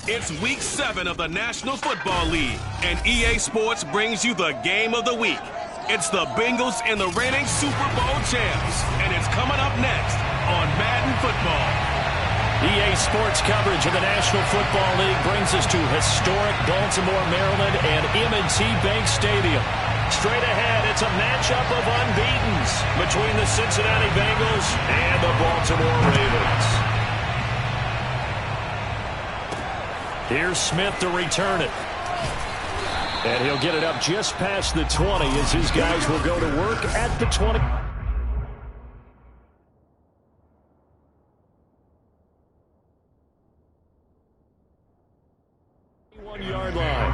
It's Week 7 of the National Football League, and EA Sports brings you the game of the week. It's the Bengals and the reigning Super Bowl champs, and it's coming up next on Madden Football. EA Sports coverage of the National Football League brings us to historic Baltimore, Maryland, and M&T Bank Stadium. Straight ahead, it's a matchup of unbeatens between the Cincinnati Bengals and the Baltimore Ravens. Here's Smith to return it. And he'll get it up just past the 20 as his guys will go to work at the 20. 21-yard line.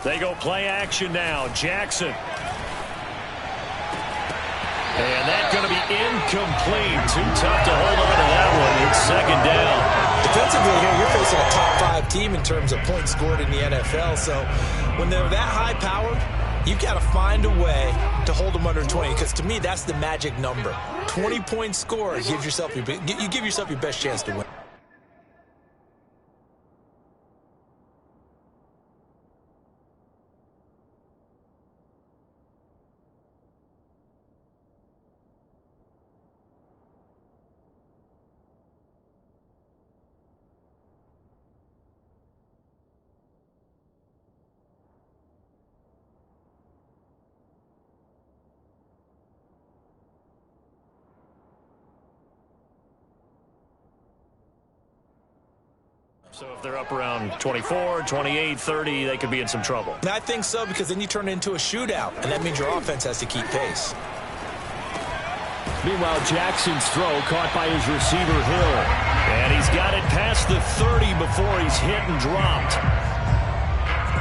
They go play action now. Jackson. And that's going to be incomplete. Too tough to hold on to that one. It's second down. Defensively here, you're facing a top 5 team in terms of points scored in the NFL. So when they're that high powered, you've got to find a way to hold them under 20. Because to me, that's the magic number. 20 points scored gives yourself you give yourself your best chance to win. So if they're up around 24, 28, 30, they could be in some trouble. I think so, because then you turn it into a shootout, and that means your offense has to keep pace. Meanwhile, Jackson's throw caught by his receiver, Hill. And he's got it past the 30 before he's hit and dropped.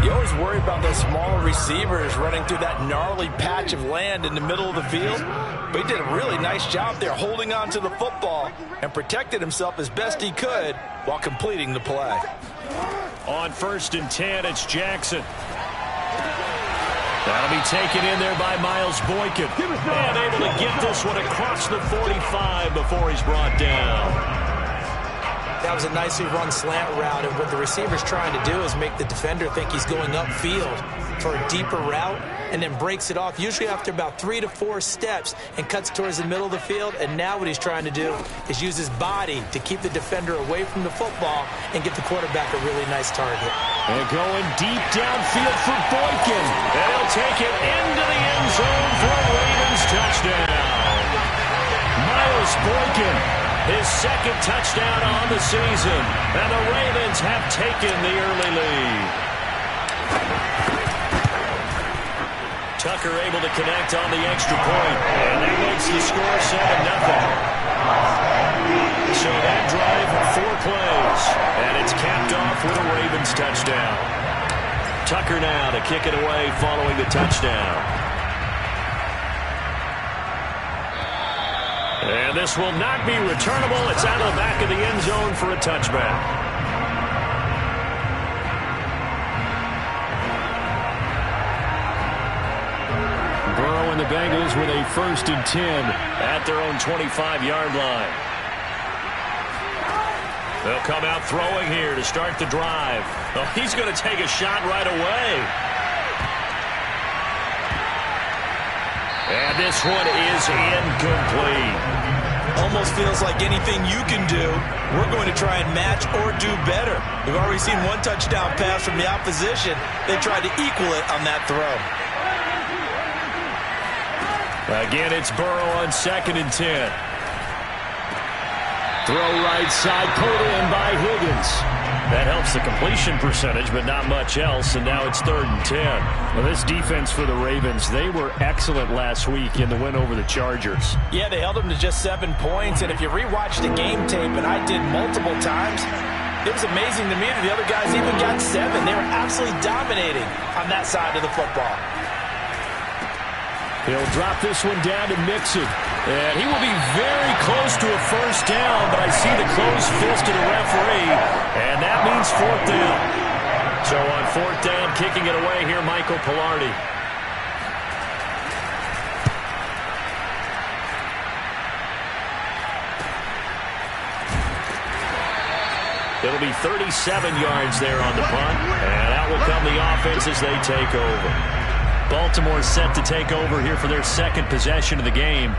You always worry about those smaller receivers running through that gnarly patch of land in the middle of the field. But he did a really nice job there holding on to the football and protected himself as best he could while completing the play. On 1st and 10, it's Jackson. That'll be taken in there by Miles Boykin. And able to get this one across the 45 before he's brought down. That was a nicely run slant route, and what the receiver's trying to do is make the defender think he's going upfield for a deeper route, and then breaks it off, usually after about 3 to 4 steps, and cuts towards the middle of the field. And now what he's trying to do is use his body to keep the defender away from the football and get the quarterback a really nice target. And going deep downfield for Boykin. And he'll take it into the end zone for a Ravens touchdown. Miles Boykin, his 2nd touchdown on the season. And the Ravens have taken the early lead. Tucker able to connect on the extra point. And that makes the score 7-0. So that drive, 4 plays. And it's capped off with a Ravens touchdown. Tucker now to kick it away following the touchdown. And this will not be returnable. It's out of the back of the end zone for a touchback. Burrow and the Bengals with a 1st and 10 at their own 25-yard line. They'll come out throwing here to start the drive. Oh, he's going to take a shot right away. And this one is incomplete. Almost feels like anything you can do, we're going to try and match or do better. We've already seen 1 touchdown pass from the opposition. They tried to equal it on that throw. Again, it's Burrow on 2nd and 10. Throw right side, pulled in by Higgins. That helps the completion percentage, but not much else, and now it's 3rd and 10. Well, this defense for the Ravens, they were excellent last week in the win over the Chargers. Yeah, they held them to just 7 points, and if you rewatch the game tape, and I did multiple times, it was amazing to me that the other guys even got 7. They were absolutely dominating on that side of the football. He'll drop this one down to Mixon. And he will be very close to a first down, but I see the closed fist of the referee, and that means 4th down. So on 4th down, kicking it away here, Michael Pilardi. It'll be 37 yards there on the punt, and out will come the offense as they take over. Baltimore set to take over here for their 2nd possession of the game.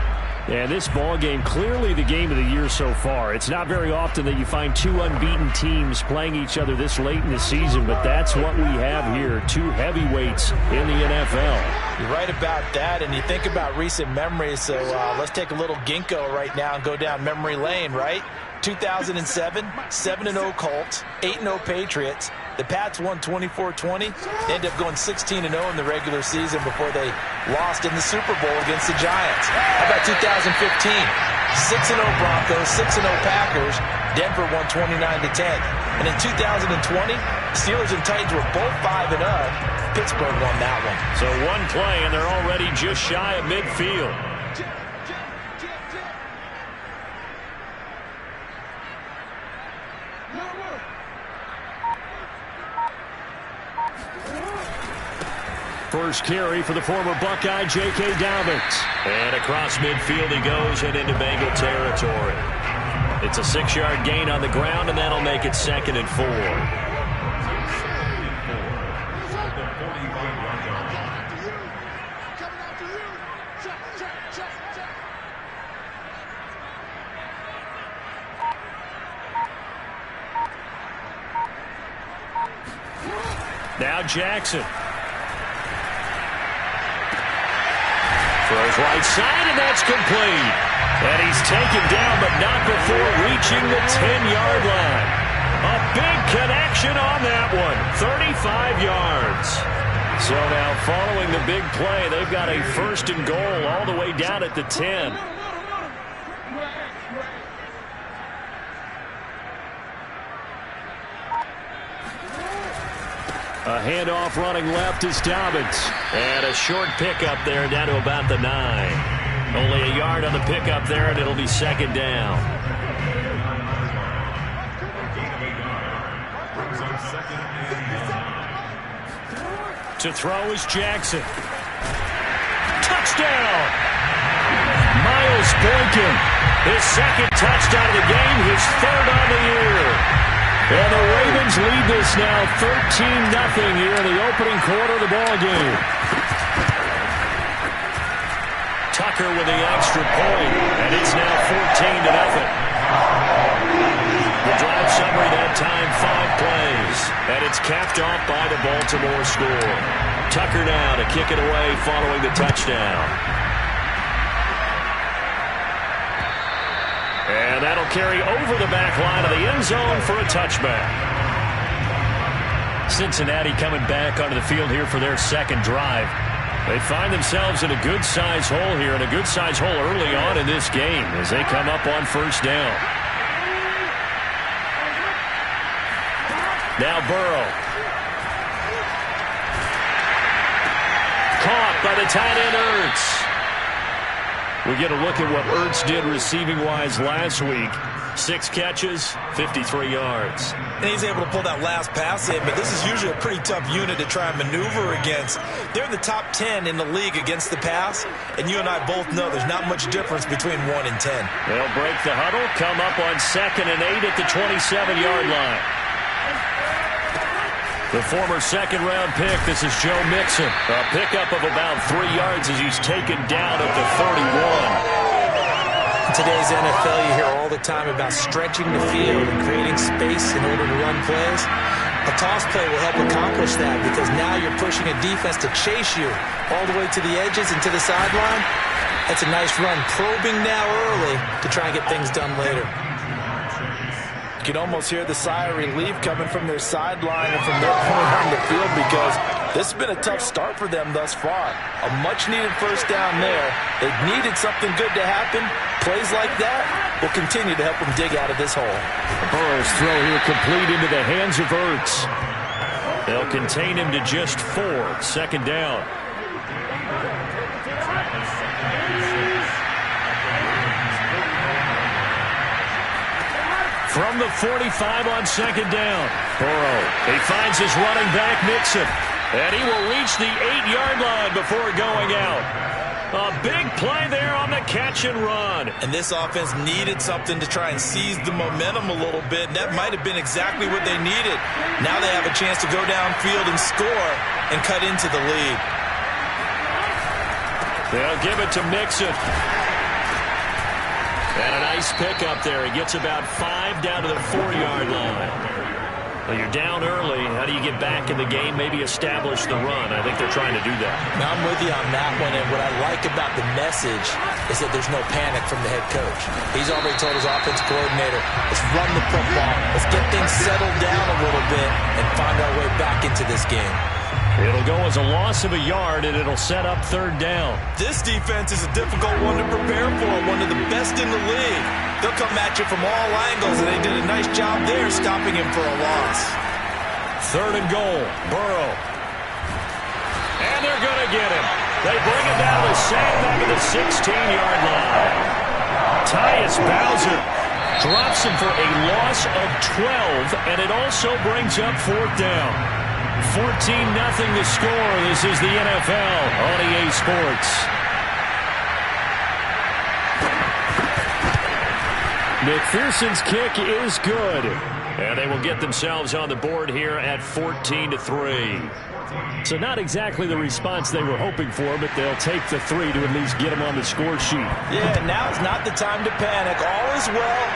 And this ball game, clearly the game of the year so far. It's not very often that you find 2 unbeaten teams playing each other this late in the season, but that's what we have here, 2 heavyweights in the NFL. You're right about that, and you think about recent memories, so let's take a little ginkgo right now and go down memory lane, right? 2007, 7-0 Colts, 8-0 Patriots. The Pats won 24-20. They ended up going 16-0 in the regular season before they lost in the Super Bowl against the Giants. How about 2015? 6-0 Broncos, 6-0 Packers. Denver won 29-10. And in 2020, Steelers and Titans were both 5-0. Pittsburgh won that one. So one play, and they're already just shy of midfield. First carry for the former Buckeye, J.K. Dobbins. And across midfield he goes and into Bengal territory. It's a 6-yard gain on the ground, and that'll make it 2nd and 4. Now Jackson. Throws right side, and that's complete. And he's taken down, but not before reaching the 10-yard line. A big connection on that one. 35 yards. So now following the big play, they've got a 1st and goal all the way down at the 10. A handoff running left is Dobbins. And a short pickup there down to about the 9. Only a yard on the pickup there, and it'll be 2nd down. To throw is Jackson. Touchdown! Miles Boykin. His 2nd touchdown of the game, his 3rd on the year. And the Ravens lead this now 13-0 here in the opening quarter of the ball game. Tucker with the extra point, and it's now 14-0. The drive summary that time, 5 plays, and it's capped off by the Baltimore score. Tucker now to kick it away following the touchdown. And that'll carry over the back line of the end zone for a touchback. Cincinnati coming back onto the field here for their 2nd drive. They find themselves in a good-sized hole here, and a good-sized hole early on in this game as they come up on 1st down. Now Burrow. Caught by the tight end Ertz. We get a look at what Ertz did receiving-wise last week. 6 catches, 53 yards. And he's able to pull that last pass in, but this is usually a pretty tough unit to try and maneuver against. They're in the top 10 in the league against the pass, and you and I both know there's not much difference between 1 and 10. They'll break the huddle, come up on 2nd and 8 at the 27-yard line. The former 2nd-round pick, this is Joe Mixon. A pickup of about 3 yards as he's taken down at the 31. In today's NFL, you hear all the time about stretching the field and creating space in order to run plays. A toss play will help accomplish that because now you're pushing a defense to chase you all the way to the edges and to the sideline. That's a nice run, probing now early to try and get things done later. can almost hear the sigh of relief coming from their sideline and from their point on the field, because this has been a tough start for them thus far. A much-needed first down there. They needed something good to happen. Plays like that will continue to help them dig out of this hole. Burrow's throw here complete into the hands of Ertz. They'll contain him to just 4. Second down. From the 45 on second down. Burrow, he finds his running back, Mixon. And he will reach the 8-yard line before going out. A big play there on the catch and run. And this offense needed something to try and seize the momentum a little bit. And that might have been exactly what they needed. Now they have a chance to go downfield and score and cut into the lead. They'll give it to Mixon. And a nice pickup there. He gets about 5 down to the 4-yard line. Well, you're down early. How do you get back in the game? Maybe establish the run. I think they're trying to do that. Now, I'm with you on that one, and what I like about the message is that there's no panic from the head coach. He's already told his offensive coordinator, let's run the football, let's get things settled down a little bit and find our way back into this game. It'll go as a loss of a yard, and it'll set up third down. This defense is a difficult one to prepare for, one of the best in the league. They'll come at you from all angles, and they did a nice job there stopping him for a loss. Third and goal, Burrow. And they're going to get him. They bring him down the sandbag at the 16-yard line. Tyus Bowser drops him for a loss of 12, and it also brings up fourth down. 14-0 the score. This is the NFL on EA Sports. McPherson's kick is good. And they will get themselves on the board here at 14-3. So not exactly the response they were hoping for, but they'll take the 3 to at least get them on the score sheet. Yeah, now's not the time to panic. All is well.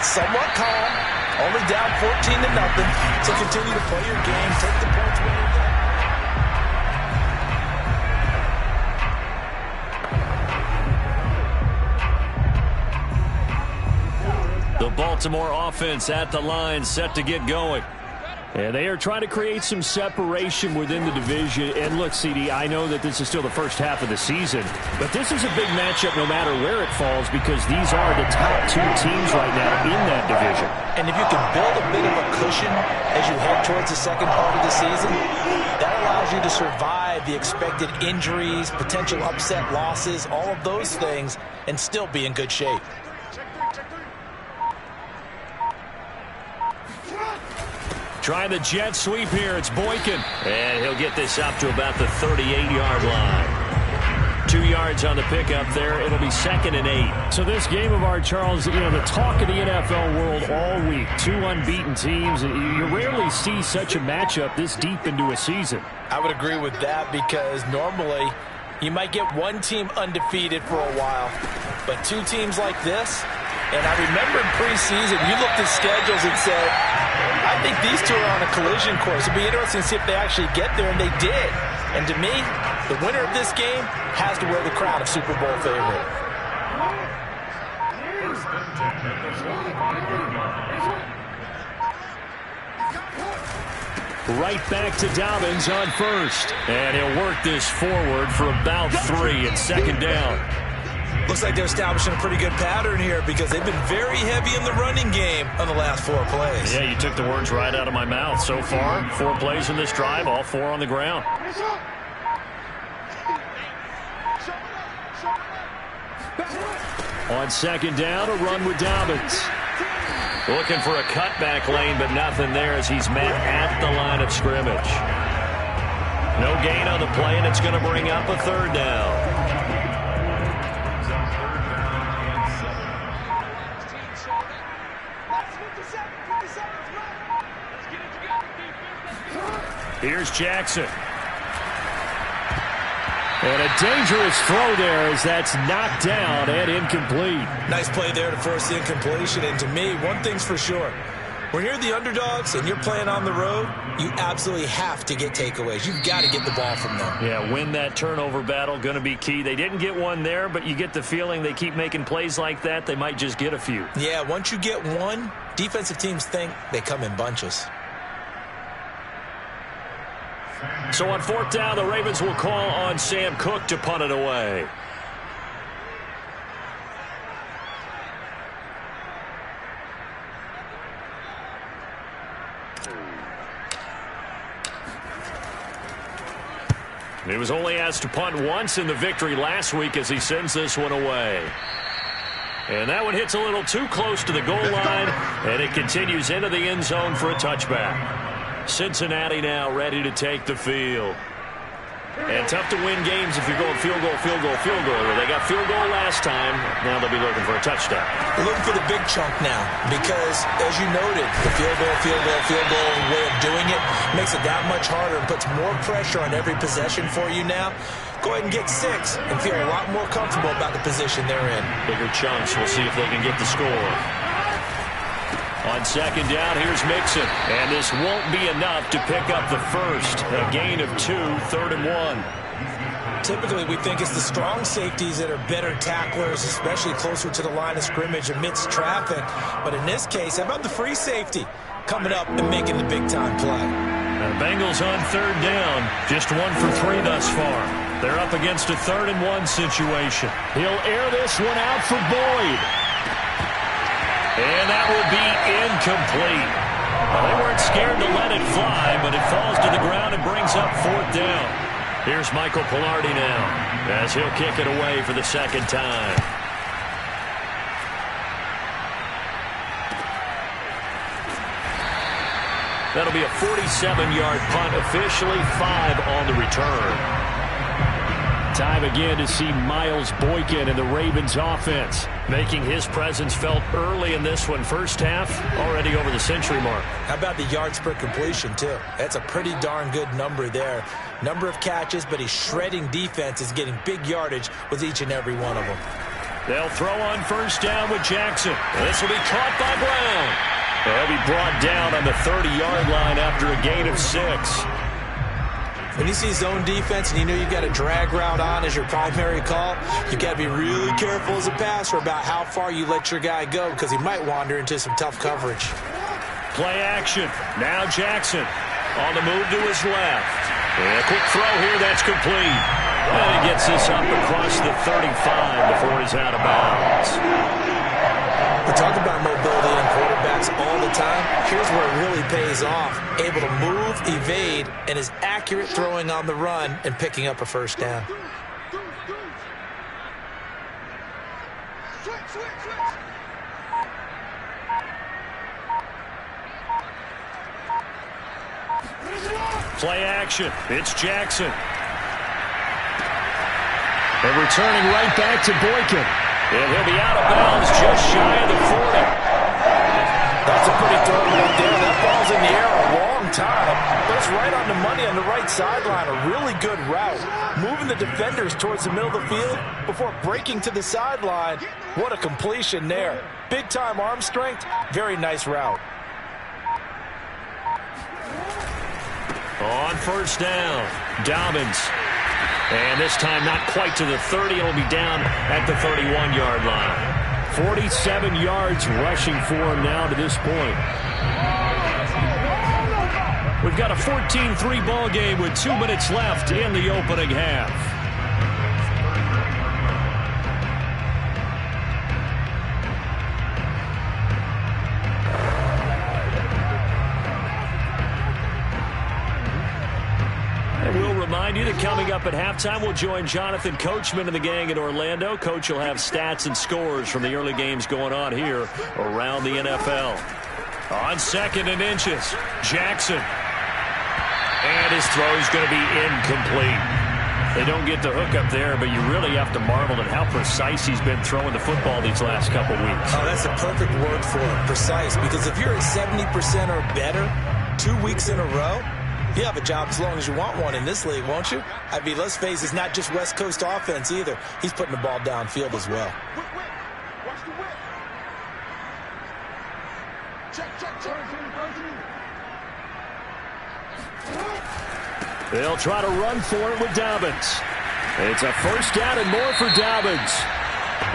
Somewhat calm. Only down 14-0. So continue to play your game. Take the points when you're there. The Baltimore offense at the line, set to get going. And they are trying to create some separation within the division. And look, CD, I know that this is still the first half of the season, but this is a big matchup no matter where it falls, because these are the top 2 teams right now in that division. And if you can build a bit of a cushion as you head towards the second part of the season, that allows you to survive the expected injuries, potential upset losses, all of those things, and still be in good shape. Trying the jet sweep here. It's Boykin. And he'll get this up to about the 38-yard line. 2 yards on the pickup there. It'll be second and 8. So this game of art, Charles, you know, the talk of the NFL world all week. 2 unbeaten teams. You rarely see such a matchup this deep into a season. I would agree with that, because normally you might get one team undefeated for a while, but 2 teams like this. And I remember in preseason, you looked at schedules and said, I think these 2 are on a collision course. It'd be interesting to see if they actually get there, and they did. And to me, the winner of this game has to wear the crown of Super Bowl favorite. Right back to Dobbins on first. And he'll work this forward for about 3 at second down. Looks like they're establishing a pretty good pattern here, because they've been very heavy in the running game on the last 4 plays. Yeah, you took the words right out of my mouth. So far, 4 plays in this drive, all 4 on the ground. On second down, a run with Dobbins. Looking for a cutback lane, but nothing there as he's met at the line of scrimmage. No gain on the play, and it's going to bring up a third down. Here's Jackson. And a dangerous throw there as that's knocked down and incomplete. Nice play there to force the incompletion. And to me, one thing's for sure. When you're the underdogs and you're playing on the road, you absolutely have to get takeaways. You've got to get the ball from them. Yeah, win that turnover battle, going to be key. They didn't get one there, but you get the feeling they keep making plays like that, they might just get a few. Yeah, once you get one, Defensive teams think they come in bunches. So on 4th down, the Ravens will call on Sam Cook to punt it away. He was only asked to punt once in the victory last week as he sends this one away. And that one hits a little too close to the goal line, and it continues into the end zone for a touchback. Cincinnati now ready to take the field. And tough to win games if you're going field goal, field goal, field goal. They got field goal last time. Now they'll be looking for a touchdown. They're looking for the big chunk now because, as you noted, the field goal way of doing it makes it that much harder and puts more pressure on every possession for you now. Go ahead and get 6 and feel a lot more comfortable about the position they're in. Bigger chunks. We'll see if they can get the score. On 2nd down, here's Mixon. And this won't be enough to pick up the first. A gain of 2, 3rd and 1. Typically, we think it's the strong safeties that are better tacklers, especially closer to the line of scrimmage amidst traffic. But in this case, how about the free safety coming up and making the big-time play? And the Bengals on 3rd down, just 1 for 3 thus far. They're up against a 3rd and 1 situation. He'll air this one out for Boyd. And that will be incomplete. Well, they weren't scared to let it fly, but it falls to the ground and brings up 4th down. Here's Michael Pilardi now as he'll kick it away for the 2nd time. That'll be a 47-yard punt, officially 5 on the return. Time again to see Miles Boykin and the Ravens offense making his presence felt early in this one. First half, already over the century mark. How about the yards per completion, too? That's a pretty darn good number there. Number of catches, but he's shredding defense, is getting big yardage with each and every one of them. They'll throw on 1st down with Jackson. This will be caught by Brown. He'll be brought down on the 30-yard line after a gain of 6. When you see zone defense and you know you've got a drag route on as your primary call, you've got to be really careful as a passer about how far you let your guy go because he might wander into some tough coverage. Play action. Now Jackson on the move to his left. And a quick throw here. That's complete. And he gets this up across the 35 before he's out of bounds. We talk about mobility in quarterbacks all the time. Here's where it really pays off. Able to move, evade, and is accurate throwing on the run and picking up a 1st down. Play action. It's Jackson. And returning right back to Boykin. And he'll be out of bounds just shy of the 40. That's a pretty throw right there. That ball's in the air a long time. But it's right on the money on the right sideline. A really good route. Moving the defenders towards the middle of the field before breaking to the sideline. What a completion there. Big-time arm strength. Very nice route. On 1st down, Dobbins. And this time not quite to the 30. It'll be down at the 31-yard line. 47 yards rushing for him now to this point. We've got a 14-3 ball game with 2 minutes left in the opening half. Remind you that coming up at halftime, we'll join Jonathan Coachman and the gang in Orlando. Coach will have stats and scores from the early games going on here around the NFL. On 2nd and inches, Jackson. And his throw is going to be incomplete. They don't get the hook up there, but you really have to marvel at how precise he's been throwing the football these last couple weeks. Oh, that's the perfect word for it, precise. Because if you're at 70% or better 2 weeks in a row, you have a job as long as you want one in this league, won't you? I mean, let's face it, it's not just West Coast offense either. He's putting the ball downfield as well. They'll try to run for it with Dobbins. It's a 1st down and more for Dobbins.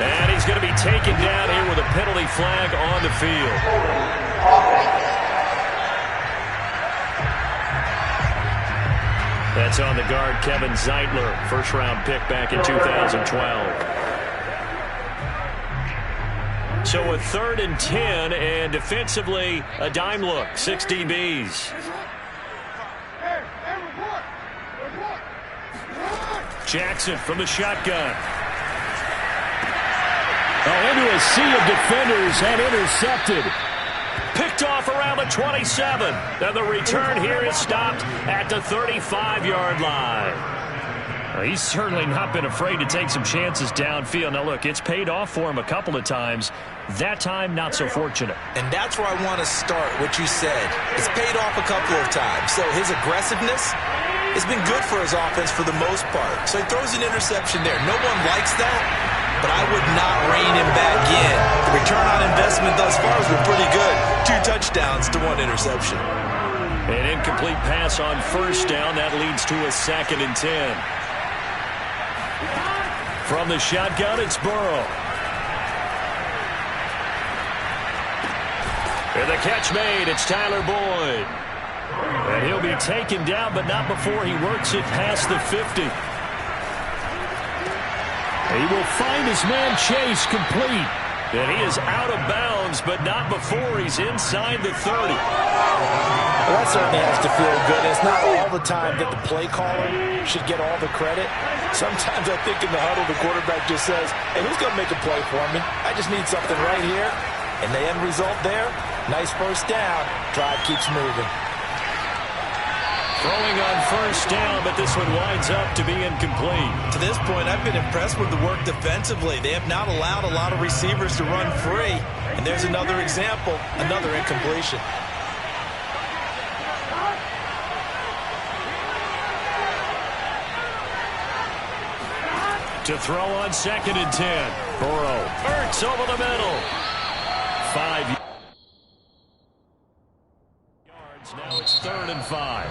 And he's going to be taken down here with a penalty flag on the field. That's on the guard, Kevin Zeitler, first-round pick back in 2012. So a 3rd and 10, and defensively, a dime look, 6 DBs. Jackson from the shotgun. Into a sea of defenders and intercepted. Picked off around the 27. And the return here is stopped at the 35-yard line. He's certainly not been afraid to take some chances downfield. Now, look, it's paid off for him a couple of times. That time, not so fortunate. And that's where I want to start, what you said. It's paid off a couple of times. So his aggressiveness has been good for his offense for the most part. So he throws an interception there. No one likes that, but I would not rein him back in. The return on investment thus far has been pretty good. 2 touchdowns to 1 interception. An incomplete pass on first down. That leads to a 2nd and 10. From the shotgun, it's Burrow. And the catch made. It's Tyler Boyd. And he'll be taken down, but not before he works it past the 50. He will find his man Chase complete. And he is out of bounds, but not before he's inside the 30. Well, that certainly has to feel good. It's not all the time that the play caller should get all the credit. Sometimes I think in the huddle, the quarterback just says, hey, who's going to make a play for me? I just need something right here. And the end result there, nice first down. Drive keeps moving. Throwing on first down, but this one winds up to be incomplete. To this point, I've been impressed with the work defensively. They have not allowed a lot of receivers to run free. And there's another example, another incompletion. To throw on 2nd and 10. Burrow. Ertz over the middle. 5 yards. Now it's 3rd and 5.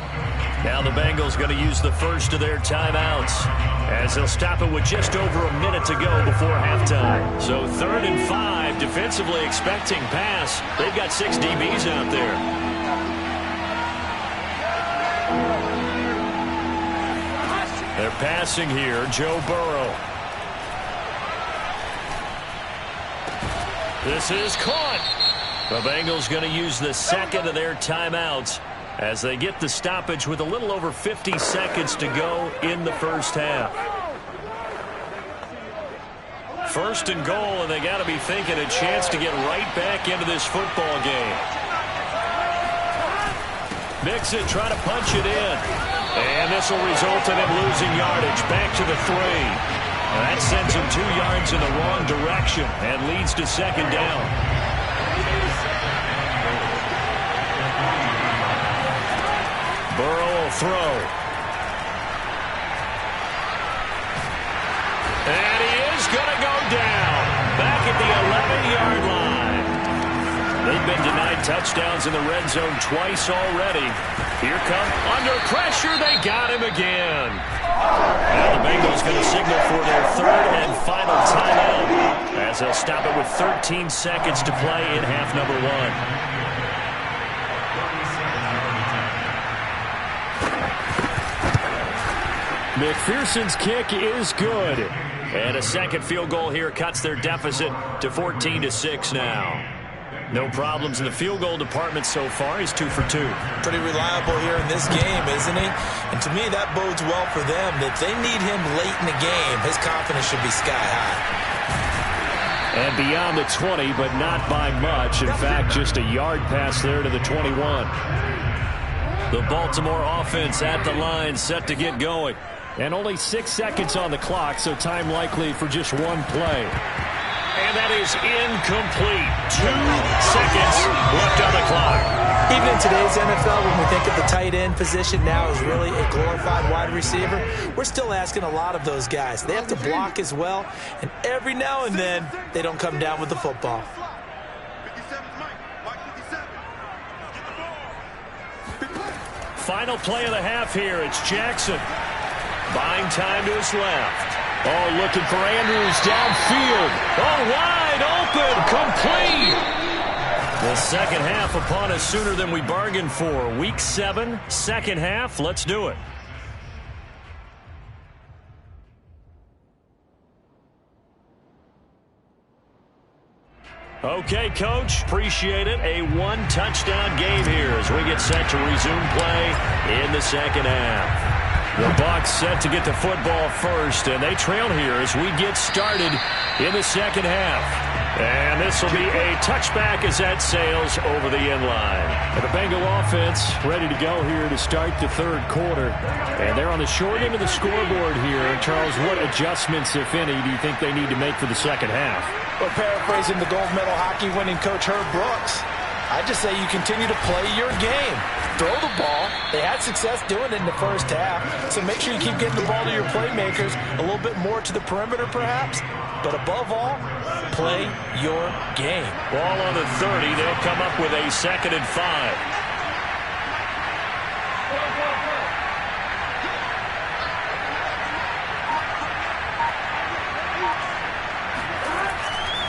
Now the Bengals going to use the first of their timeouts as they'll stop it with just over a minute to go before halftime. So 3rd and 5, defensively expecting pass. They've got 6 DBs out there. They're passing here, Joe Burrow. This is caught. The Bengals going to use the 2nd of their timeouts as they get the stoppage with a little over 50 seconds to go in the first half. 1st and goal, and they got to be thinking a chance to get right back into this football game. Mixon trying to punch it in. And this will result in him losing yardage. Back to the 3. That sends him 2 yards in the wrong direction and leads to 2nd down. Burrow will throw. And he is going to go down. Back at the 11-yard line. They've been denied touchdowns in the red zone twice already. Here come under pressure. They got him again. Now the Bengals going to signal for their 3rd and final timeout as they'll stop it with 13 seconds to play in half number 1. McPherson's kick is good. And a 2nd field goal here cuts their deficit to 14-6 now. No problems in the field goal department so far. He's 2 for 2. Pretty reliable here in this game, isn't he? And to me, that bodes well for them. That they need him late in the game. His confidence should be sky high. And beyond the 20, but not by much. In fact, just a yard pass there to the 21. The Baltimore offense at the line, set to get going. And only 6 seconds on the clock, so time likely for just 1 play. And that is incomplete. 2 seconds left on the clock. Even in today's NFL, when we think of the tight end position now as really a glorified wide receiver, we're still asking a lot of those guys. They have to block as well, and every now and then, they don't come down with the football. Final play of the half here. It's Jackson. Buying time to his left. Oh, looking for Andrews downfield. Oh, wide open, complete. The second half upon us sooner than we bargained for. Week 7, second half. Let's do it. Okay, Coach, appreciate it. A one-touchdown game here as we get set to resume play in the second half. The Bucs set to get the football first, and they trail here as we get started in the second half. And this will be a touchback as that sails over the end line. And the Bengal offense ready to go here to start the third quarter. And they're on the short end of the scoreboard here. Charles, what adjustments, if any, do you think they need to make for the second half? Well, paraphrasing the gold medal hockey winning coach Herb Brooks, I just say you continue to play your game. Throw the ball. They had success doing it in the first half, so make sure you keep getting the ball to your playmakers, a little bit more to the perimeter perhaps, but above all, play your game. Ball on the 30. They'll come up with a 2nd and 5.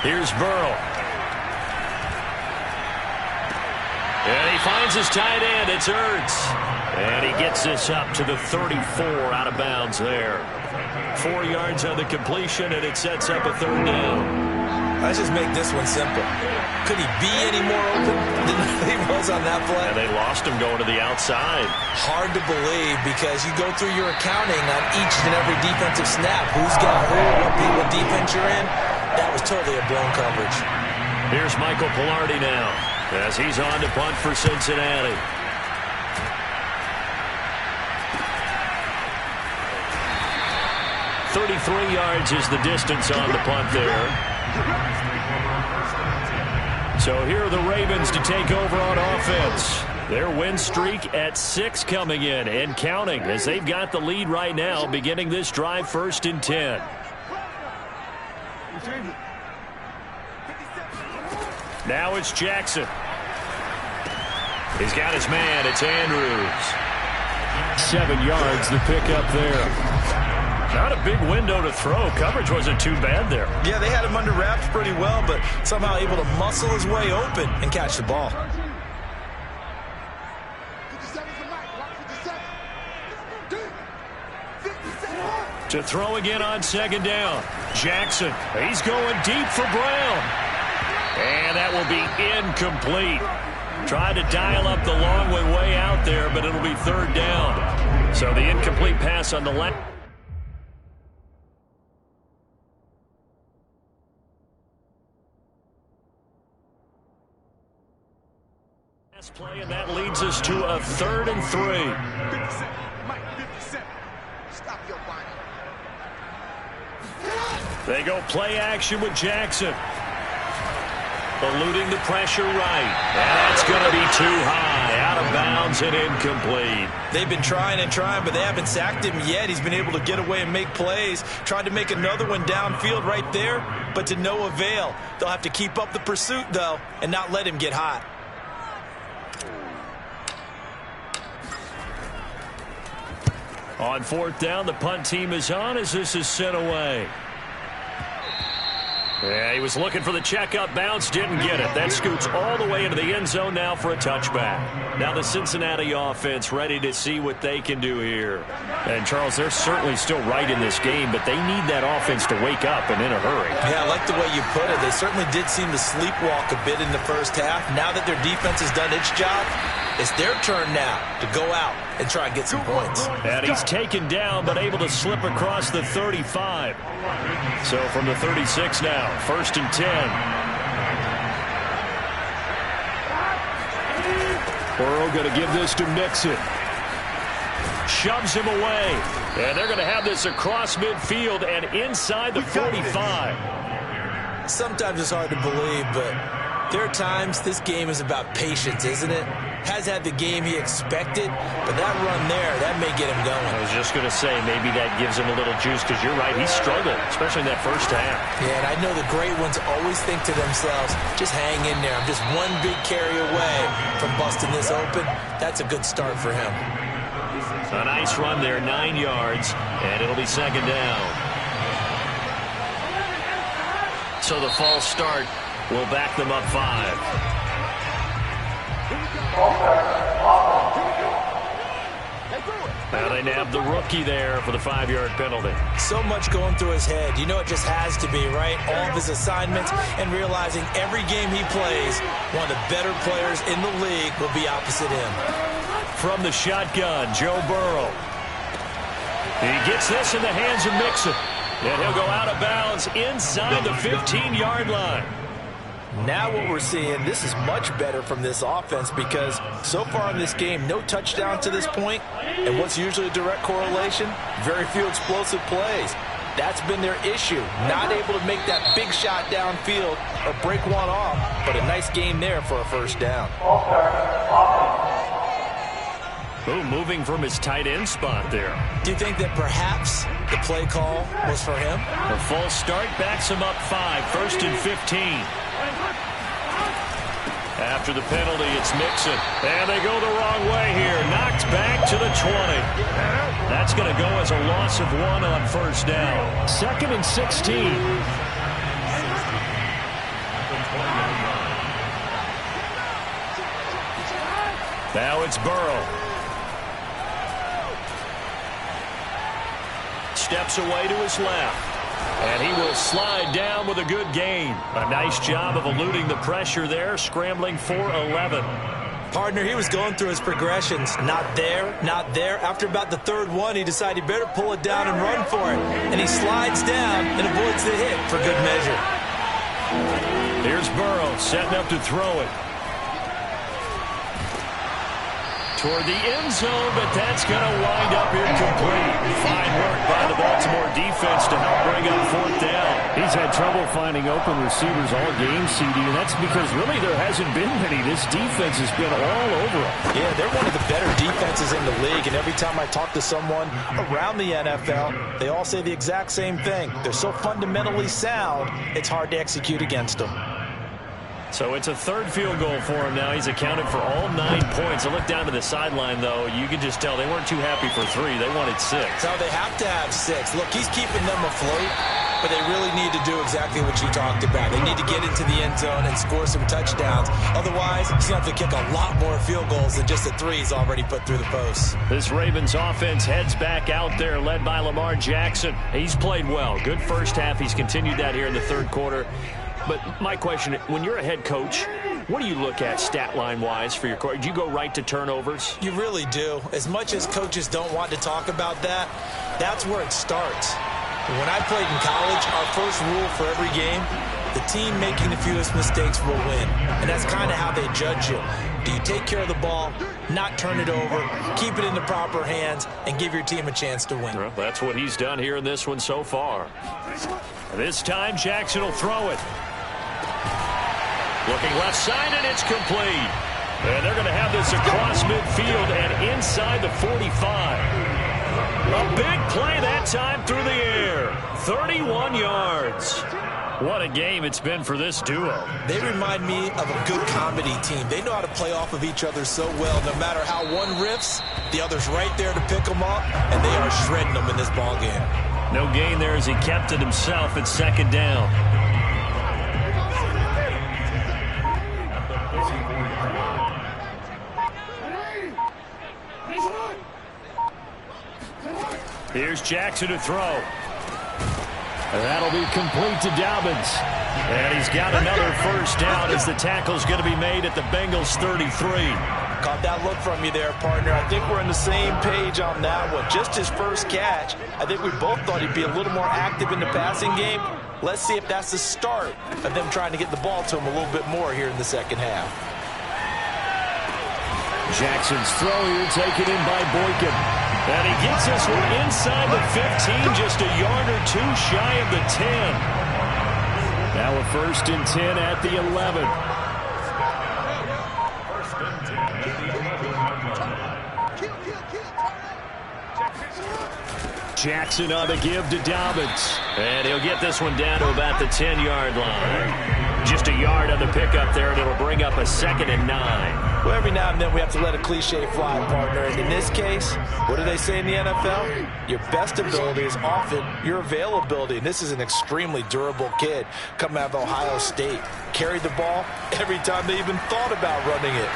Here's Burrow. And he finds his tight end. It's Ertz. And he gets this up to the 34 out of bounds there. 4 yards on the completion, and it sets up a 3rd down. Let's just make this one simple. Could he be any more open than he was on that play? And they lost him going to the outside. Hard to believe because you go through your accounting on each and every defensive snap. Who's got who, what defense you're in. That was totally a blown coverage. Here's Michael Pilardi now as he's on to punt for Cincinnati. .33 yards is the distance on the punt there. So here are the Ravens to take over on offense. Their win streak at 6 coming in and counting as they've got the lead right now beginning this drive 1st and 10. Now it's Jackson. He's got his man. It's Andrews. 7 yards the pickup there. Not a big window to throw. Coverage wasn't too bad there. Yeah, they had him under wraps pretty well, but somehow able to muscle his way open and catch the ball. To throw again on 2nd down. Jackson, he's going deep for Brown. And that will be incomplete. Tried to dial up the long one way out there, but it'll be 3rd down. So the incomplete pass on the left. Last play, and that leads us to a 3rd and 3. 57, Mike, 57. Stop your body. They go play action with Jackson. Eluding the pressure right. And that's going to be too high. Out of bounds and incomplete. They've been trying and trying, but they haven't sacked him yet. He's been able to get away and make plays. Tried to make another one downfield right there, but to no avail. They'll have to keep up the pursuit, though, and not let him get hot. On 4th down, the punt team is on as this is sent away. Yeah, he was looking for the checkup bounce, didn't get it. That scoots all the way into the end zone now for a touchback. Now the Cincinnati offense ready to see what they can do here. And, Charles, they're certainly still right in this game, but they need that offense to wake up and in a hurry. Yeah, I like the way you put it. They certainly did seem to sleepwalk a bit in the first half. Now that their defense has done its job, it's their turn now to go out and try and get some points. And he's taken down, but able to slip across the 35. So from the 36 now, 1st and 10. Burrow going to give this to Mixon. Shoves him away. And they're going to have this across midfield and inside the 45. Sometimes it's hard to believe, but there are times this game is about patience, isn't it? Has had the game he expected, but that run there, that may get him going. I was just going to say, maybe that gives him a little juice, because you're right, he struggled, especially in that first half. Yeah, and I know the great ones always think to themselves, just hang in there. I'm just one big carry away from busting this open. That's a good start for him. A nice run there, 9 yards, and it'll be 2nd down. So the false start will back them up 5. Now they nab the rookie there for the 5-yard penalty. So much going through his head. You know it just has to be, right? All of his assignments and realizing every game he plays, one of the better players in the league will be opposite him. From the shotgun, Joe Burrow. He gets this in the hands of Mixon. And he'll go out of bounds inside the 15-yard line. Now what we're seeing, this is much better from this offense because so far in this game, no touchdown to this point. And what's usually a direct correlation? Very few explosive plays. That's been their issue. Not able to make that big shot downfield or break one off, but a nice game there for a first down. Boom, moving from his tight end spot there. Do you think that perhaps the play call was for him? The false start backs him up 5, 1st and 15. After the penalty, it's Mixon. And they go the wrong way here. Knocked back to the 20. That's going to go as a loss of 1 on first down. 2nd and 16. Now it's Burrow. Steps away to his left. And he will slide down with a good gain. A nice job of eluding the pressure there, scrambling for 11. Partner, he was going through his progressions. Not there, not there. After about the 3rd one, he decided he better pull it down and run for it. And he slides down and avoids the hit for good measure. Here's Burrow setting up to throw it. Toward the end zone, but that's going to wind up incomplete. Fine work by the Baltimore defense to help bring up 4th down. He's had trouble finding open receivers all game, CD, and that's because really there hasn't been many. This defense has been all over him. Yeah, they're one of the better defenses in the league, and every time I talk to someone around the NFL, they all say the exact same thing. They're so fundamentally sound, it's hard to execute against them. So it's a 3rd field goal for him now. He's accounted for all 9 points. I look down to the sideline, though. You can just tell they weren't too happy for 3. They wanted 6. No, they have to have 6. Look, he's keeping them afloat, but they really need to do exactly what you talked about. They need to get into the end zone and score some touchdowns. Otherwise, he's going to have to kick a lot more field goals than just the 3 he's already put through the posts. This Ravens offense heads back out there, led by Lamar Jackson. He's played well. Good first half. He's continued that here in the 3rd quarter. But my question, when you're a head coach, what do you look at stat line-wise for your coach? Do you go right to turnovers? You really do. As much as coaches don't want to talk about that, that's where it starts. When I played in college, our first rule for every game, the team making the fewest mistakes will win. And that's kind of how they judge you. Do you take care of the ball, not turn it over, keep it in the proper hands, and give your team a chance to win? Well, that's what he's done here in this one so far. This time, Jackson will throw it. Looking left side, and it's complete. And they're going to have this across midfield and inside the 45. A big play that time through the air. 31 yards. What a game it's been for this duo. They remind me of a good comedy team. They know how to play off of each other so well. No matter how one riffs, the other's right there to pick them up, and they are shredding them in this ball game. No gain there as he kept it himself at 2nd down. Here's Jackson to throw. That'll be complete to Dobbins. And he's got another first down as the tackle's going to be made at the Bengals 33. Caught that look from you there, partner. I think we're on the same page on that one. Just his first catch. I think we both thought he'd be a little more active in the passing game. Let's see if that's the start of them trying to get the ball to him a little bit more here in the 2nd half. Jackson's throw here taken in by Boykin. And he gets this one inside the 15, just a yard or 2 shy of the 10. Now a 1st and 10 at the 11. Jackson on the give to Dobbins. And he'll get this one down to about the 10-yard line. Just a yard on the pickup there, and it'll bring up a 2nd and 9. Well, every now and then we have to let a cliche fly, partner. And in this case, what do they say in the NFL? Your best ability is often your availability. And this is an extremely durable kid coming out of Ohio State. Carried the ball every time they even thought about running it.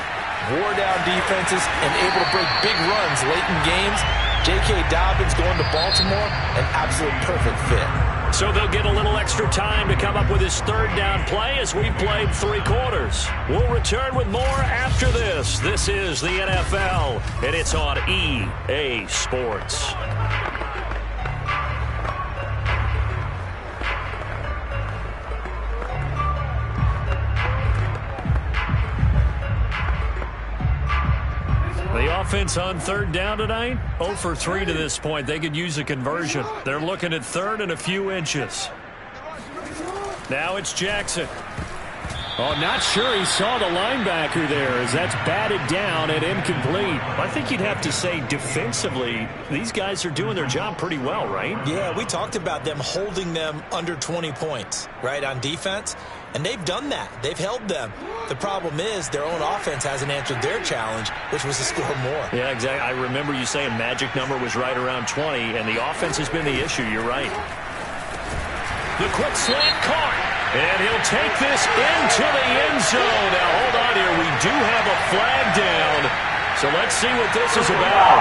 Wore down defenses and able to break big runs late in games. J.K. Dobbins going to Baltimore, an absolute perfect fit. So they'll get a little extra time to come up with his third down play as we've played 3 quarters. We'll return with more after this. This is the NFL, and it's on EA Sports. The offense on third down tonight, 0 for 3 to this point. They could use a conversion. They're looking at third and a few inches. Now it's Jackson. Oh, not sure he saw the linebacker there as that's batted down and incomplete. I think you'd have to say defensively, these guys are doing their job pretty well, right? Yeah, we talked about them holding them under 20 points, right, on defense. And they've done that. They've held them. The problem is their own offense hasn't answered their challenge, which was to score more. Yeah, exactly. I remember you saying magic number was right around 20, and the offense has been the issue. You're right. The quick slant caught. And he'll take this into the end zone. Now, hold on here. We do have a flag down. So let's see what this is about.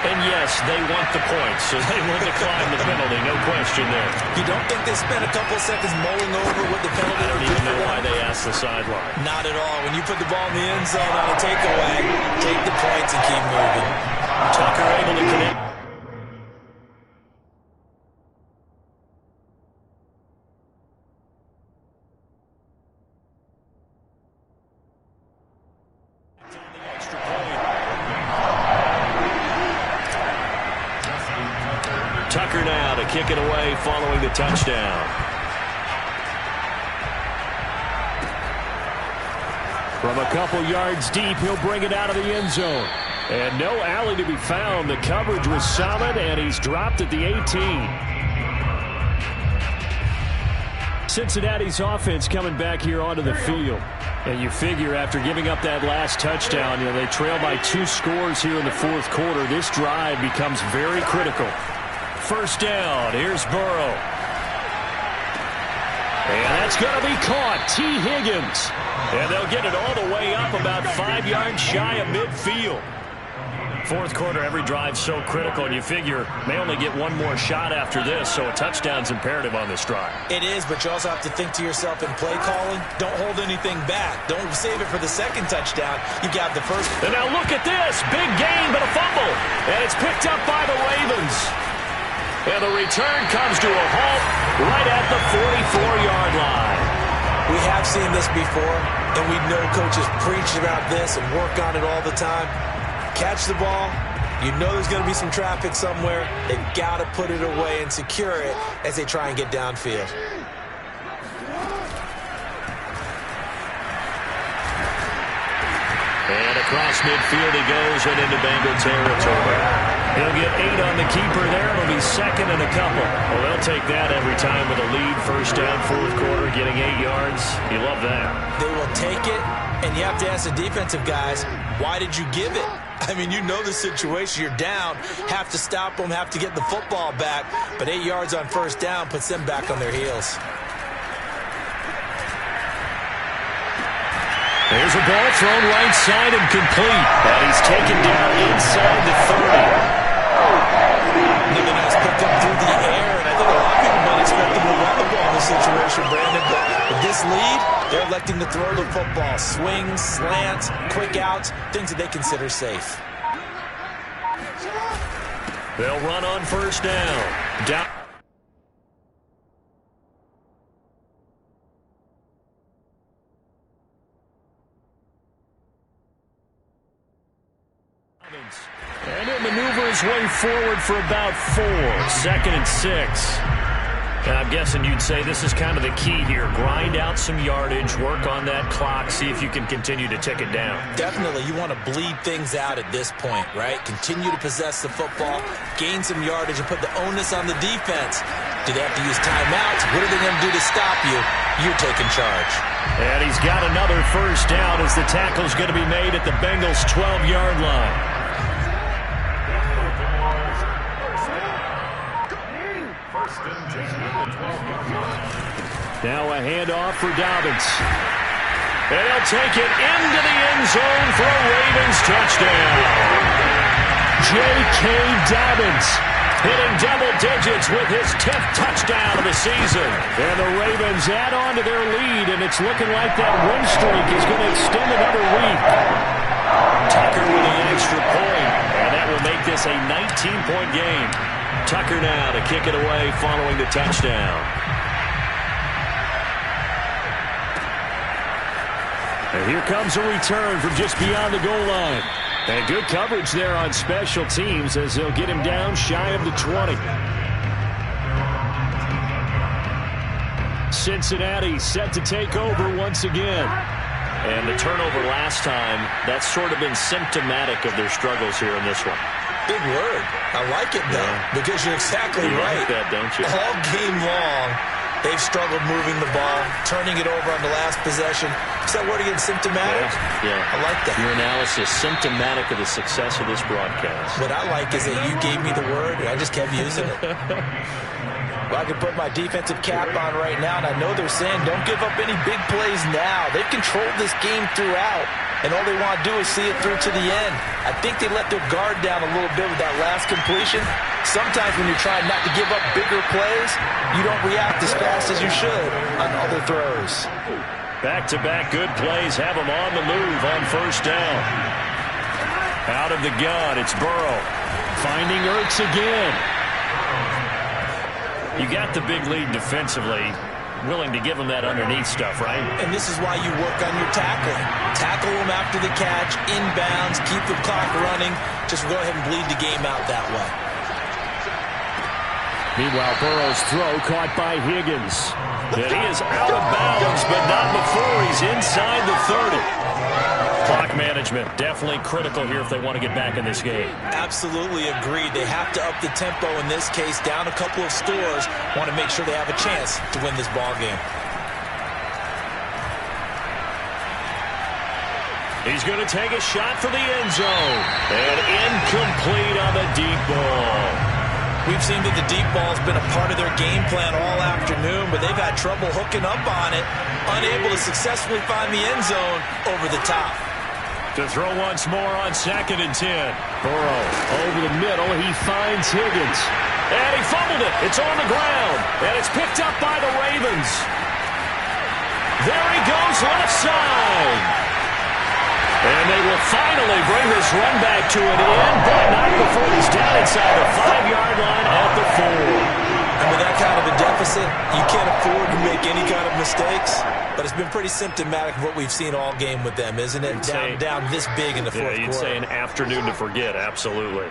And yes, they want the points, so they will decline the penalty. No question there. You don't think they spent a couple seconds mulling over what the penalty I don't even know why they asked the sideline. Not at all. When you put the ball in the end zone on a takeaway, take the points and keep moving. Tucker able to connect. Tucker now to kick it away following the touchdown. From a couple yards deep, he'll bring it out of the end zone. And no alley to be found. The coverage was solid, and he's dropped at the 18. Cincinnati's offense coming back here onto the field. And you figure after giving up that last touchdown, they trail by 2 scores here in the fourth quarter. This drive becomes very critical. First down, here's Burrow. And that's going to be caught. T. Higgins. And they'll get it all the way up about 5 yards shy of midfield. Fourth quarter, every drive so critical, and you figure they only get one more shot after this, so a touchdown's imperative on this drive. It is, but you also have to think to yourself in play calling, don't hold anything back. Don't save it for the second touchdown. You got the first. And now look at this. Big gain, but a fumble. And it's picked up by the Ravens. And the return comes to a halt right at the 44-yard line. We have seen this before, and we know coaches preach about this and work on it all the time. Catch the ball. You know there's going to be some traffic somewhere. They've got to put it away and secure it as they try and get downfield. And across midfield he goes and into Bengal territory. He'll get 8 on the keeper there. It'll be second and a couple. Well, they'll take that every time with a lead. First down, fourth quarter, getting 8 yards. You love that. They will take it, and you have to ask the defensive guys, why did you give it? I mean, you know the situation. You're down, have to stop them, have to get the football back. But 8 yards on first down puts them back on their heels. There's a ball thrown right side and complete. And he's taken down inside the 30. Another nice pick up through the air, and I think a lot of people might expect them to run the ball in this situation, Brandon. But with this lead, they're electing to throw the football. Swings, slants, quick outs, things that they consider safe. They'll run on first down. And he'll maneuver his way forward for about 4. Second and 6. And I'm guessing you'd say this is kind of the key here. Grind out some yardage, work on that clock, see if you can continue to tick it down. Definitely, you want to bleed things out at this point, right? Continue to possess the football, gain some yardage, and put the onus on the defense. Do they have to use timeouts? What are they going to do to stop you? You're taking charge. And he's got another first down as the tackle's going to be made at the Bengals' 12-yard line. Now a handoff for Dobbins. And he'll take it into the end zone for a Ravens touchdown. J.K. Dobbins hitting double digits with his 10th touchdown of the season. And the Ravens add on to their lead, and it's looking like that win streak is going to extend another week. Tucker with the extra point, and that will make this a 19-point game. Tucker now to kick it away following the touchdown. And here comes a return from just beyond the goal line. And good coverage there on special teams as they'll get him down shy of the 20. Cincinnati set to take over once again. And the turnover last time, that's sort of been symptomatic of their struggles here in this one. Big word. I like it, though, because you're exactly right. You like that, don't you? All game long, they've struggled moving the ball, turning it over on the last possession. Is that word again, symptomatic? Yeah. I like that. Your analysis, symptomatic of the success of this broadcast. What I like is that you gave me the word, and I just kept using it. Well, I can put my defensive cap on right now, and I know they're saying don't give up any big plays now. They've controlled this game throughout, and all they want to do is see it through to the end. I think they let their guard down a little bit with that last completion. Sometimes when you're trying not to give up bigger plays, you don't react as fast as you should on other throws. Back-to-back good plays have them on the move on first down. Out of the gun, it's Burrow. Finding Ertz again. You got the big lead defensively. Willing to give them that underneath stuff, right? And this is why you work on your tackling. Tackle them after the catch, inbounds, keep the clock running. Just go ahead and bleed the game out that way. Meanwhile, Burrow's throw caught by Higgins. And he is out of bounds, but not before he's inside the 30. Clock management, definitely critical here if they want to get back in this game. Absolutely agreed. They have to up the tempo in this case, down a couple of scores. Want to make sure they have a chance to win this ball game. He's going to take a shot for the end zone. And incomplete on the deep ball. We've seen that the deep ball's been a part of their game plan all afternoon, but they've had trouble hooking up on it, unable to successfully find the end zone over the top. To throw once more on 2nd and 10. Burrow over the middle. He finds Higgins. And he fumbled it. It's on the ground. And it's picked up by the Ravens. There he goes left side. And they will finally bring this run back to an end, but not before he's down inside the 5-yard line at the 4. And with that kind of a deficit, you can't afford to make any kind of mistakes. But it's been pretty symptomatic of what we've seen all game with them, isn't it? Down this big in the fourth quarter. Yeah, you'd say an afternoon to forget, absolutely.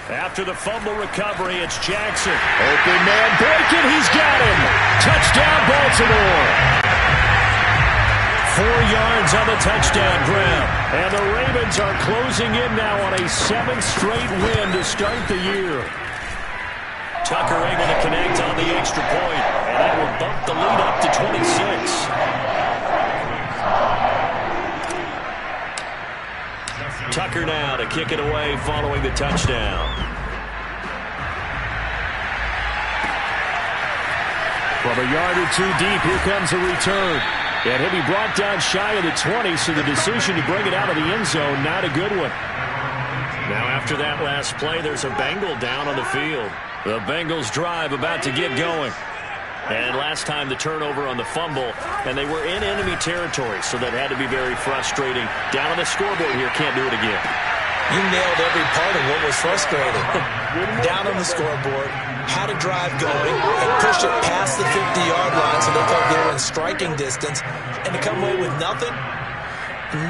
After the fumble recovery, it's Jackson. Open man breaking, he's got him. Touchdown, Baltimore. 4 yards on the touchdown grab. And the Ravens are closing in now on a 7th straight win to start the year. Tucker able to connect on the extra point, and that will bump the lead up to 26. Tucker now to kick it away following the touchdown. From a yard or two deep, here comes a return. And he'll be brought down shy of the 20, so the decision to bring it out of the end zone, not a good one. Now after that last play, there's a Bengal down on the field. The Bengals drive about to get going. And last time the turnover on the fumble, and they were in enemy territory, so that had to be very frustrating. Down on the scoreboard here, can't do it again. You nailed every part of what was frustrating. Down on the scoreboard, had a drive going, and pushed it past the 50-yard line so they felt they were in striking distance, and to come away with nothing,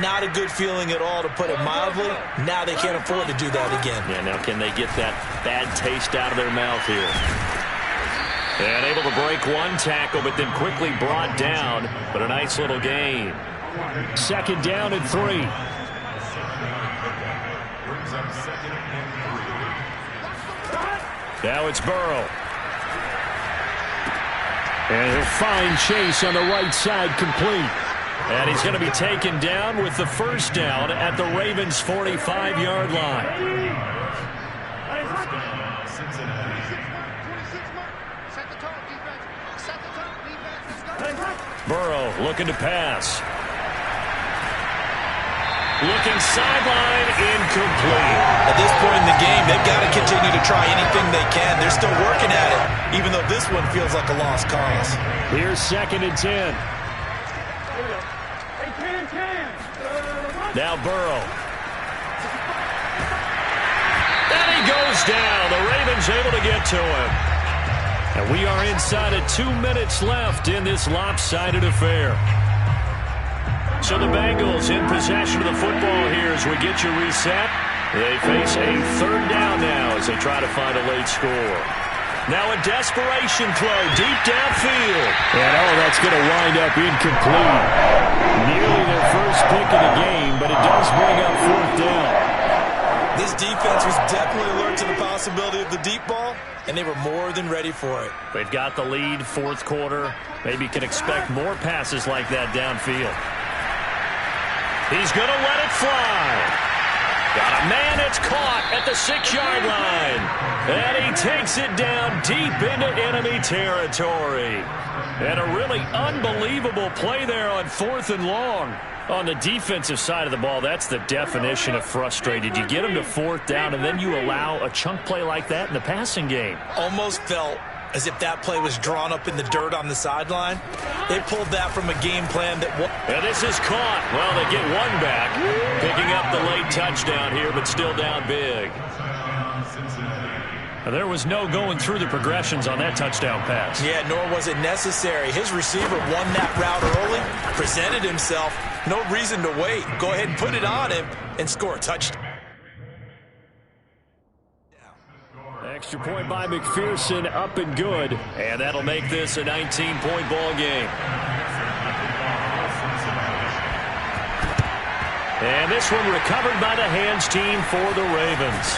Not a good feeling at all, to put it mildly. Now they can't afford to do that again. Yeah, now can they get that bad taste out of their mouth here? And able to break one tackle, but then quickly brought down. But a nice little gain. 2nd down and 3. Now it's Burrow. And he'll find Chase on the right side, complete. And he's going to be taken down with the first down at the Ravens' 45-yard line. Burrow looking to pass. Looking sideline, incomplete. At this point in the game, they've got to continue to try anything they can. They're still working at it, even though this one feels like a lost cause. Here's 2nd and 10. Now Burrow. And he goes down. The Ravens able to get to him. And we are inside of 2 minutes left in this lopsided affair. So the Bengals in possession of the football here as we get you reset. They face a 3rd down now as they try to find a late score. Now a desperation throw deep downfield. And that's going to wind up incomplete. Nearly their first pick of the game, but it does bring up 4th down. This defense was definitely alert to the possibility of the deep ball, and they were more than ready for it. They've got the lead, 4th quarter. Maybe can expect more passes like that downfield. He's going to let it fly. Got a man that's caught at the 6-yard line. And he takes it down deep into enemy territory. And a really unbelievable play there on 4th and long. On the defensive side of the ball, that's the definition of frustrated. You get them to 4th down, and then you allow a chunk play like that in the passing game. Almost felt as if that play was drawn up in the dirt on the sideline. They pulled that from a game plan that... And this is caught. Well, they get one back, picking up the late touchdown here, but still down big. There was no going through the progressions on that touchdown pass. Yeah, nor was it necessary. His receiver won that route early, presented himself. No reason to wait. Go ahead and put it on him and score a touchdown. Extra point by McPherson, up and good. And that'll make this a 19-point ball game. And this one recovered by the hands team for the Ravens.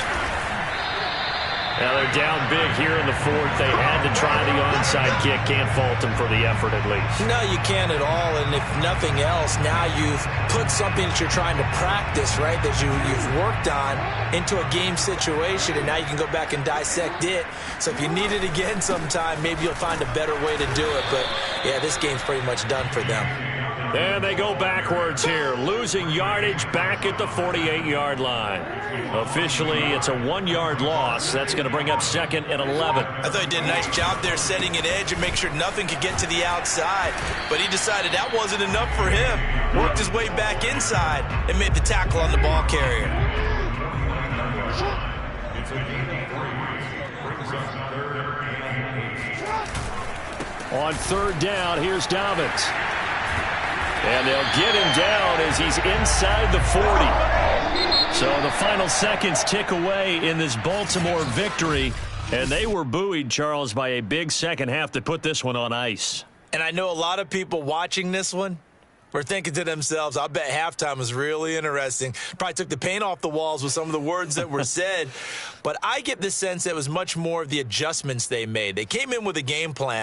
Now they're down big here in the 4th. They had to try the onside kick. Can't fault them for the effort at least. No, you can't at all. And if nothing else, now you've put something that you're trying to practice, right, that you've worked on into a game situation, and now you can go back and dissect it. So if you need it again sometime, maybe you'll find a better way to do it. But, yeah, this game's pretty much done for them. And they go backwards here, losing yardage back at the 48-yard line. Officially, it's a 1-yard loss. That's going to bring up 2nd and 11. I thought he did a nice job there setting an edge and make sure nothing could get to the outside. But he decided that wasn't enough for him. Worked his way back inside and made the tackle on the ball carrier. On 3rd down, here's Dobbins. And they'll get him down as he's inside the 40. So the final seconds tick away in this Baltimore victory. And they were buoyed, Charles, by a big second half to put this one on ice. And I know a lot of people watching this one were thinking to themselves, I bet halftime was really interesting. Probably took the paint off the walls with some of the words that were said. But I get the sense that it was much more of the adjustments they made. They came in with a game plan.